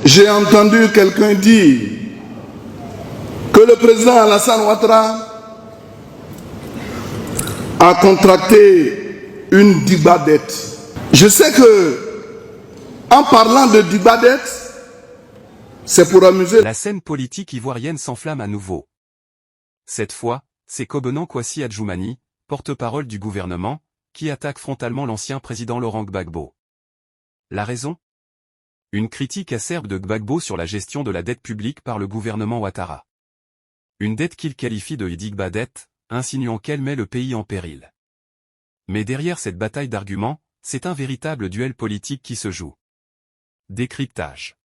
J'ai entendu quelqu'un dire que le président Alassane Ouattara a contracté une dibadette. Je sais que, en parlant de dibadette, c'est pour amuser. La scène politique ivoirienne s'enflamme à nouveau. Cette fois, c'est Kobenan Kwasi Adjoumani, porte-parole du gouvernement, qui attaque frontalement l'ancien président Laurent Gbagbo. La raison ? Une critique acerbe de Gbagbo sur la gestion de la dette publique par le gouvernement Ouattara. Une dette qu'il qualifie de Idigba-dette, insinuant qu'elle met le pays en péril. Mais derrière cette bataille d'arguments, c'est un véritable duel politique qui se joue. Décryptage.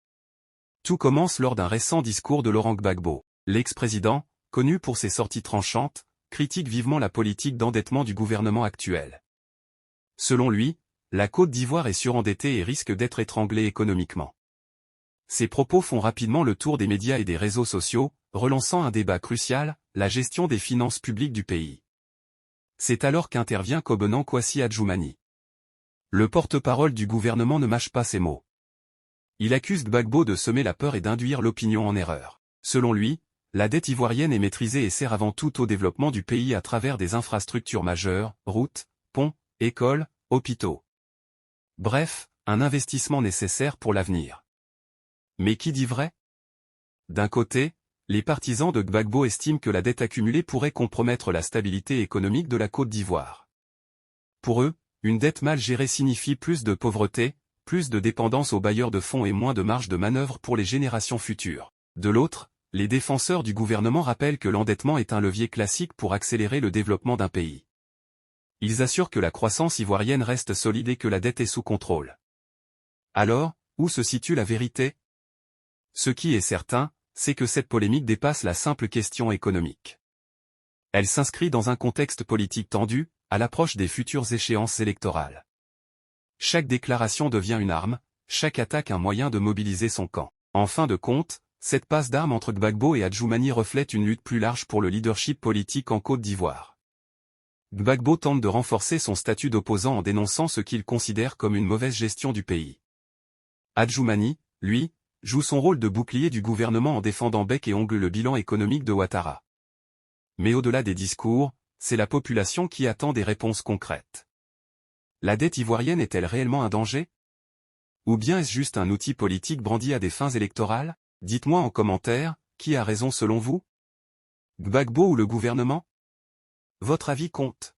Tout commence lors d'un récent discours de Laurent Gbagbo. L'ex-président, connu pour ses sorties tranchantes, critique vivement la politique d'endettement du gouvernement actuel. Selon lui, la Côte d'Ivoire est surendettée et risque d'être étranglée économiquement. Ces propos font rapidement le tour des médias et des réseaux sociaux, relançant un débat crucial, la gestion des finances publiques du pays. C'est alors qu'intervient Kobenan Kwasi Adjoumani. Le porte-parole du gouvernement ne mâche pas ses mots. Il accuse Gbagbo de semer la peur et d'induire l'opinion en erreur. Selon lui, la dette ivoirienne est maîtrisée et sert avant tout au développement du pays à travers des infrastructures majeures, routes, ponts, écoles, hôpitaux. Bref, un investissement nécessaire pour l'avenir. Mais qui dit vrai ? D'un côté, les partisans de Gbagbo estiment que la dette accumulée pourrait compromettre la stabilité économique de la Côte d'Ivoire. Pour eux, une dette mal gérée signifie plus de pauvreté, plus de dépendance aux bailleurs de fonds et moins de marge de manœuvre pour les générations futures. De l'autre, les défenseurs du gouvernement rappellent que l'endettement est un levier classique pour accélérer le développement d'un pays. Ils assurent que la croissance ivoirienne reste solide et que la dette est sous contrôle. Alors, où se situe la vérité ? Ce qui est certain, c'est que cette polémique dépasse la simple question économique. Elle s'inscrit dans un contexte politique tendu, à l'approche des futures échéances électorales. Chaque déclaration devient une arme, chaque attaque un moyen de mobiliser son camp. En fin de compte, cette passe d'armes entre Gbagbo et Adjoumani reflète une lutte plus large pour le leadership politique en Côte d'Ivoire. Gbagbo tente de renforcer son statut d'opposant en dénonçant ce qu'il considère comme une mauvaise gestion du pays. Adjoumani, lui, joue son rôle de bouclier du gouvernement en défendant bec et ongle le bilan économique de Ouattara. Mais au-delà des discours, c'est la population qui attend des réponses concrètes. La dette ivoirienne est-elle réellement un danger ? Ou bien est-ce juste un outil politique brandi à des fins électorales ? Dites-moi en commentaire, qui a raison selon vous ? Gbagbo ou le gouvernement ? Votre avis compte.